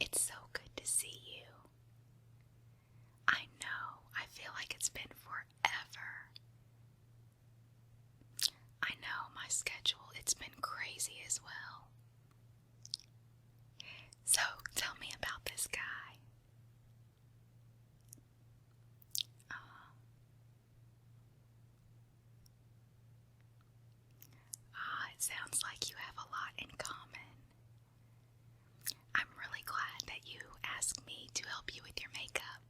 It's so good to see you. I know, I feel like it's been forever. I know, my schedule, it's been crazy as well. So, tell me about this guy. It sounds like you have a lot in common. I'm really glad that you asked me to help you with your makeup.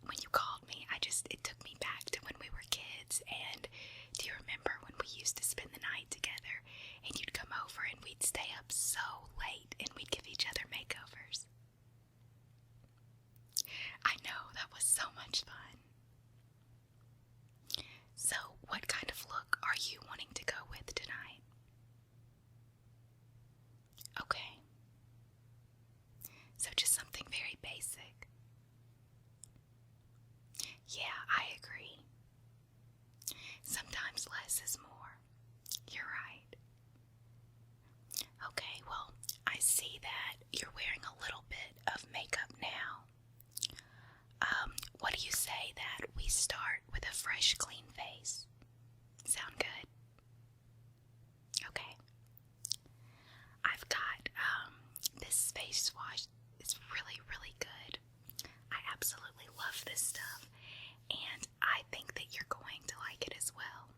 When you called me, it took me back to when we were kids, and do you remember when we used to spend the night together, and you'd come over and we'd stay up so late and we'd give each other makeovers? I know, that was so much fun. So, what kind of look are you wanting to go with tonight? Okay. So just something very basic. Yeah, I agree. Sometimes less is more. You're right. Okay, well, I see that you're wearing a little bit of makeup now. What do you say that we start with a fresh, clean face? Sound good? Okay. I've got this face wash. It's really, really good. I absolutely love this stuff, and I think that you're going to like it as well.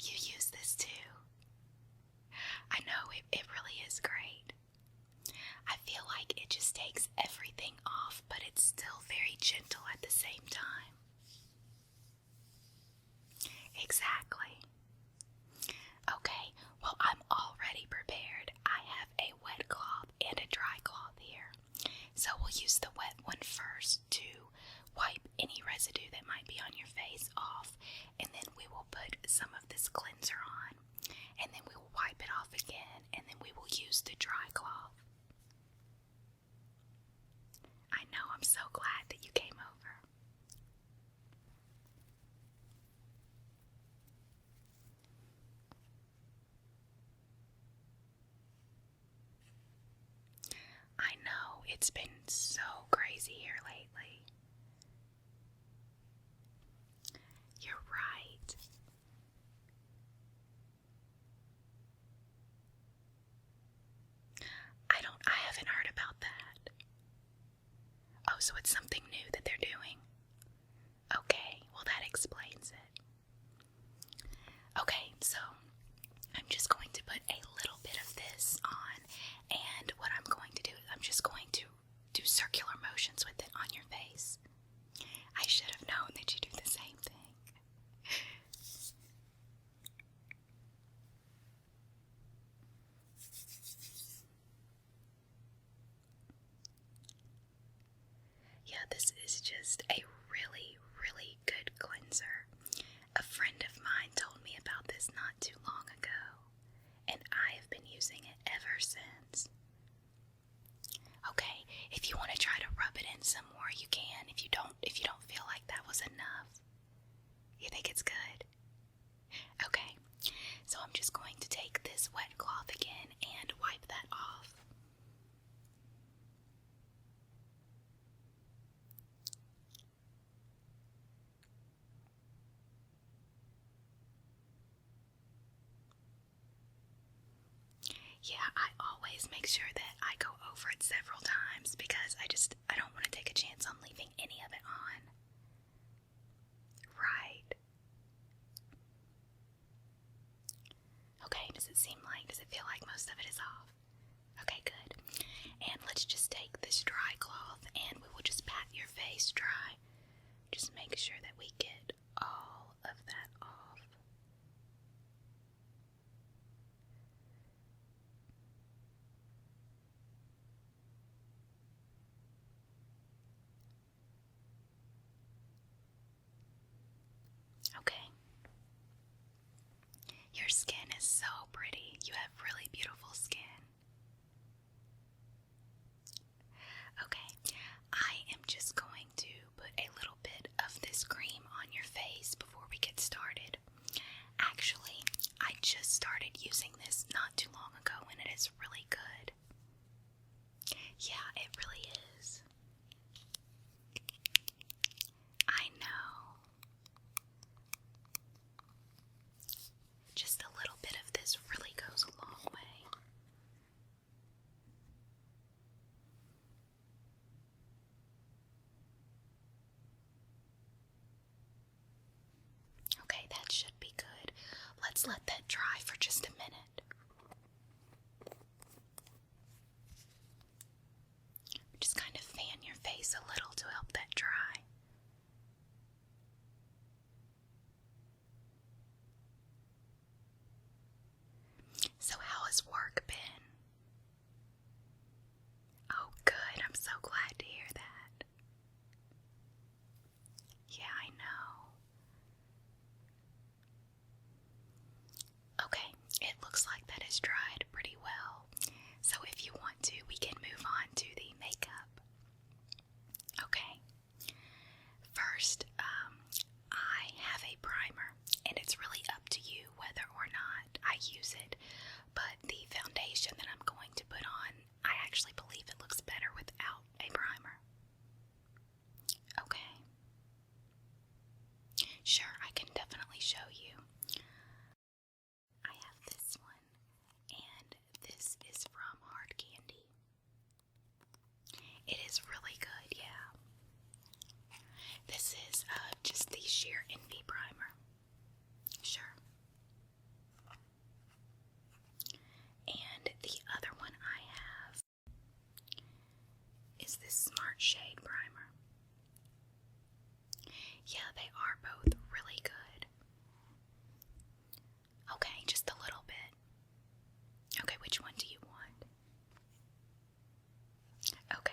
You use this too. I know, it really is great. I feel like it just takes everything off, but it's still very gentle at the same time. Exactly. Okay, well, I'm already prepared. I have a wet cloth and a dry cloth here. So we'll use the wet one first to wipe any residue that might be on your face off, and then we will put some of this cleanser on, and then we will wipe it off again, and then we will use the dry cloth. I know, I'm so glad that you came over. I know, it's been so crazy here lately. You're right. I haven't heard about that. Oh, so it's something new that they're doing? Okay, well that explains it. Okay, so I'm just going to put a little bit of this on, and what I'm going to do is I'm just going to do circular motions with it on your face. I should have known that you do the same thing. Yeah, this is just a really, really good cleanser. A friend of mine told me about this not too long ago, and I have been using it ever since. Okay, if you want to try to rub it in some more, you can. If you don't feel like that was enough, you think it's good? Okay, so I'm just going to take this wet cloth again and wipe that off. Yeah, I always make sure that I go over it several times because I don't want to take a chance on leaving any of it on. Right. Okay, does it feel like most of it is off? Okay, good. And let's just take this dry cloth and we will just pat your face dry. Just make sure that we get all of that off. Okay. Your skin is so pretty. You have really beautiful skin. Okay, I am just going to put a little bit of this cream on your face before we get started. Actually, I just started using this not too long ago and it is really good. Yeah, it really is. I know. Just a little bit of this really goes a long way. Okay, that should be good. Let's let that dry for just a minute. Just kind of fan your face a little to help that dry. So how has work been? Oh, good. I'm so glad to hear that. Yeah, I know. Okay, it looks like that has dried pretty well. So if you want to, we can move on to the makeup. Okay. First, I have a primer, and it's really up to you whether or not I use it. But the foundation that I'm going to put on, I actually believe it looks better without a primer. Okay. Sure, I can definitely show you. I have this one, and this is from Hard Candy. It is really good, yeah. This is just the Sheer Envy primer. Sure. And the other one I have is this Smart Shade primer. Yeah, they are both really good. Okay, just a little bit. Okay, which one do you want? Okay.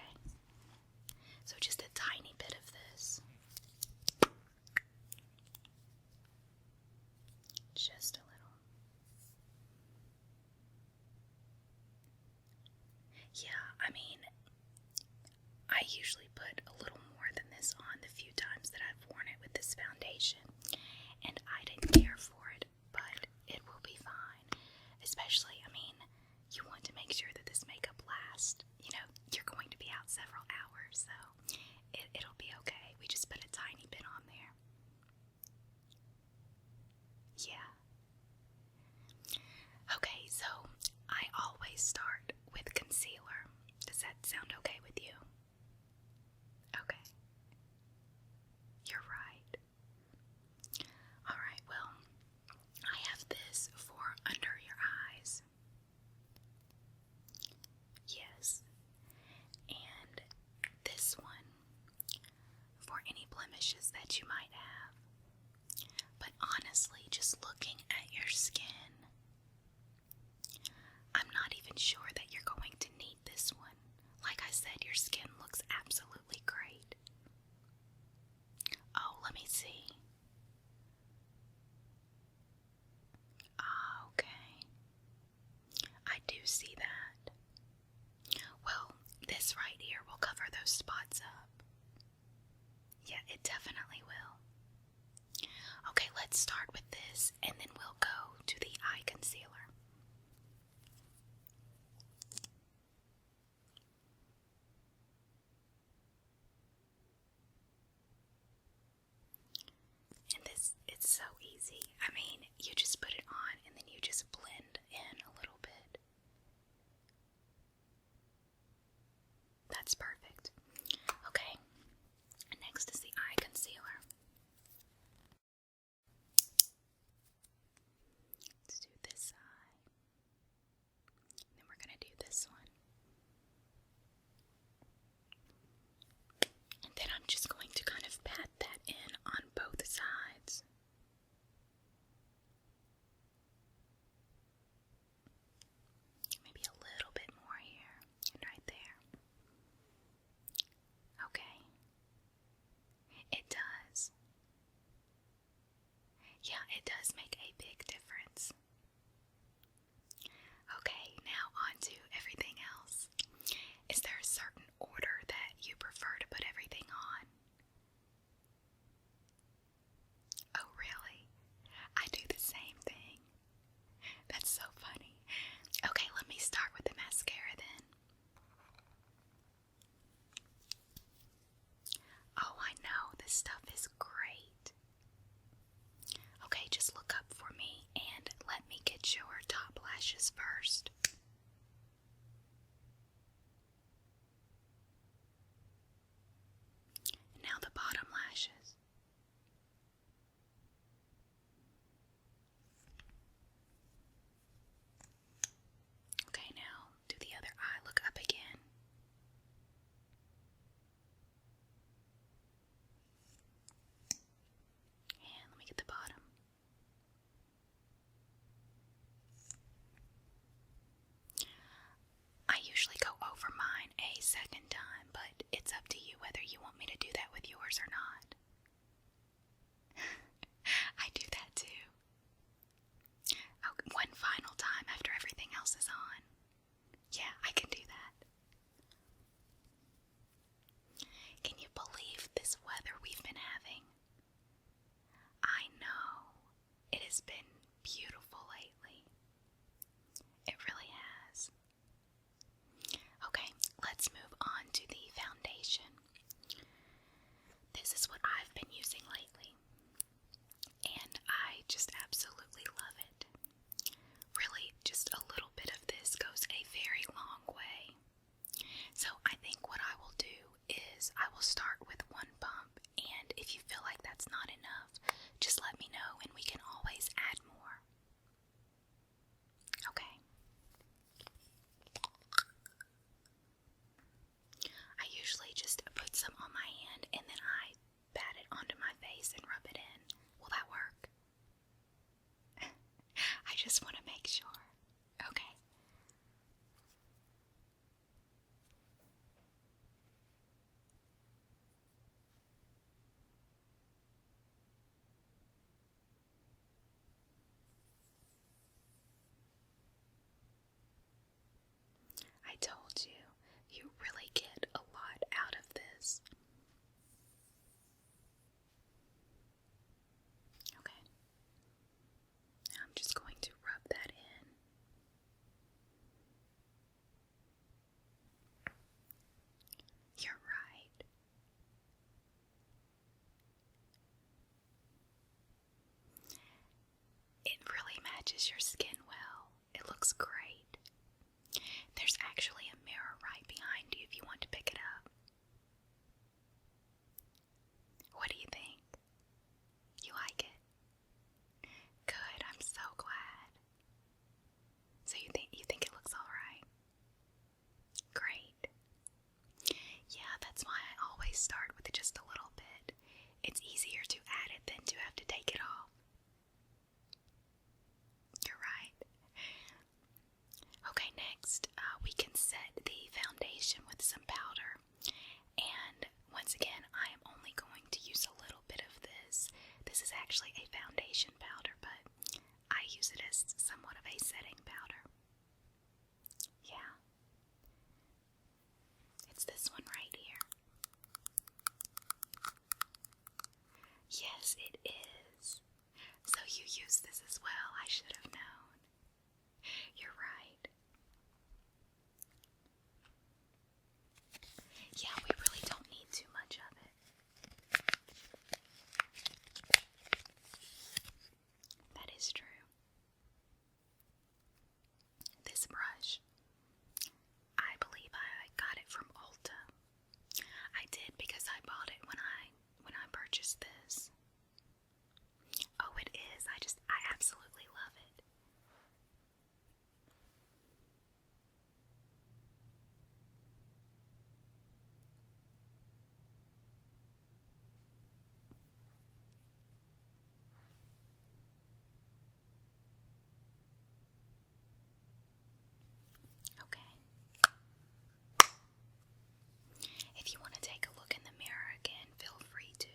So just a tiny bit of this. Just a little. Yeah, I mean, I usually put a little more than this on the few times that I've worn it with this foundation, and I didn't care for it, but it will be fine. Especially, I mean, you want to make sure that this makeup lasts. You know, you're going to be out several hours, so it'll be okay. We just put a tiny bit on there. Yeah. Okay, so I always start with concealer. Does that sound okay with you? Okay. You're right. Alright, well, I have this for under your eyes. Yes. And this one for any blemishes that you might have. But honestly, just looking at your skin, I'm not even sure that you're going to need this one. Like I said, your skin looks absolutely great. Oh, let me see. Okay. I do see that. Well, this right here will cover those spots up. Yeah, it definitely will. Okay, let's start with this, and then we'll go to the eye concealer. And it's so easy. I mean, you just put it on, and then you just blend in a little bit. That's perfect. Okay, next is the eye concealer. Let's do this eye. And then we're going to do this one. And then I'm just going to kind of pat that in on both sides. stuff is great. Okay, just look up for me and let me get your top lashes first. Now the bottom lashes. Okay, now do the other eye. Look up again. And let me get the bottom. I usually go over mine a second time, but it's up to you whether you want me to do that with yours or not. I do that too. Oh, one final time after everything else is on. Yeah, I can do that. Can you believe this weather we've been having? I know. It has been beautiful lately. It really has. Okay, let's move on to the foundation. This is what I've been using lately, and I just absolutely love it. Really, just a little bit of this goes a very long way. So I think what I will do is I will start with one pump, and if you feel like that's not enough, just let me know and we can always add more. Okay. I usually just put some on my hand and then I pat it onto my face and rub it in. Will that work? I just want to make sure. Okay. I told you, you really get a lot out of this. Okay. Now I'm just going to rub that in. You're right. It really matches your skin well. It looks great. There's actually a mirror right behind you if you want to pick it up. What do you think? You like it? Good, I'm so glad. So you think it looks alright? Great. Yeah, that's why I always start with just a little bit. It's easier to add it than to have to take it off. You're right. Okay, next we can set the foundation with some powder. And once again, I am only going to use a little bit of this. This is actually a foundation powder, but I use it as somewhat of a setting powder. Yeah. It's this one right here. Yes, it is. So you use this as well. I should have known. You're right. Yeah, we really don't need too much of it. That is true. This brush, I believe I got it from Ulta. I did because I bought it when I purchased this. Oh, it is. I absolutely love it. Okay. If you want to take a look in the mirror again, feel free to.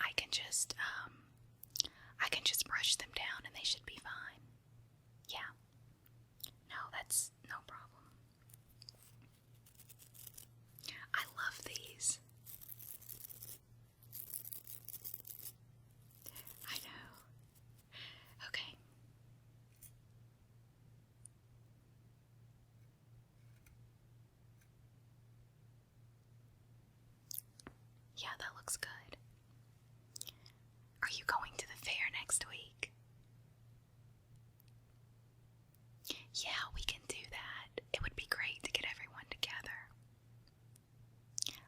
I can just brush them down and they should be fine. Yeah. No, that's no problem. I love these. I know. Okay. Yeah, that looks good. Are you going to the fair next week? Yeah, we can do that. It would be great to get everyone together.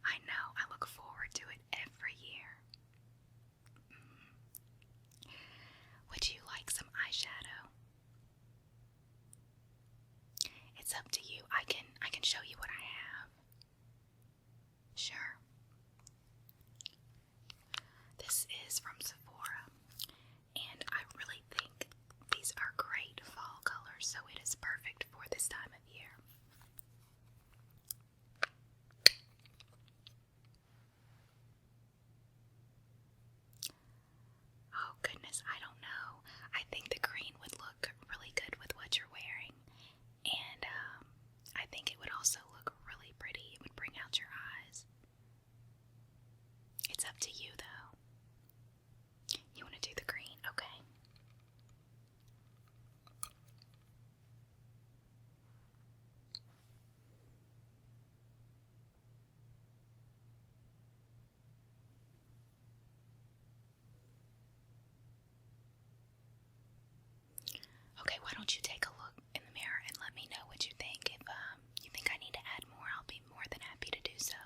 I know, I look forward to it every year. Would you like some eyeshadow? It's up to you. I can show you what I have. Sure. This is from Sephora, and I really think these are great fall colors, so it is perfect for this time of year. Oh goodness, I don't know. I think the green would look really good with what you're wearing, and I think it would also look really pretty. It would bring out your eyes. It's up to you though. You want to do the green? Okay. Okay, why don't you take a look in the mirror and let me know what you think. If you think I need to add more, I'll be more than happy to do so.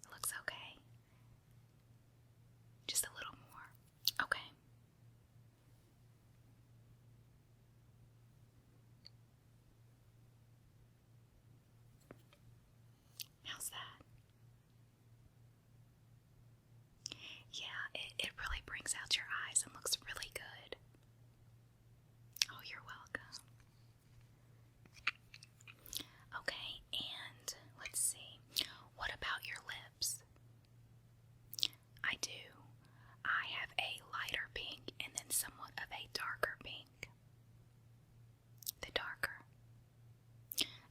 It looks okay. Just a little more. Okay. How's that? Yeah, it really brings out your eyes and looks really good. Oh, you're welcome. Okay, and let's see. What about your lips? I do. I have a lighter pink and then somewhat of a darker pink. The darker.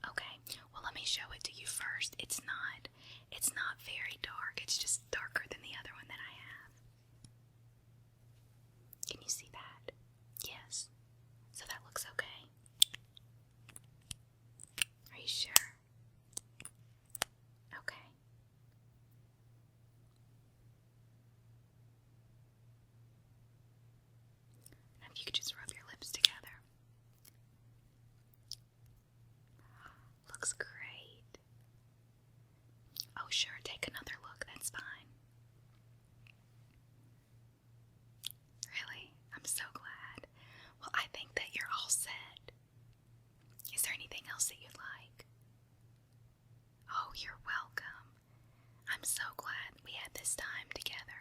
Okay, well let me show it to you first. It's not very dark. It's just darker than the other one that I have. Can you see that? Yes. So that looks okay. Are you sure? Okay. Now if you could just rub your lips together. Looks great. Oh sure, take another look, that's fine. Really? I'm so glad. Well, I think that you're all set. Is there anything else that you'd like? Oh, you're welcome. I'm so glad we had this time together.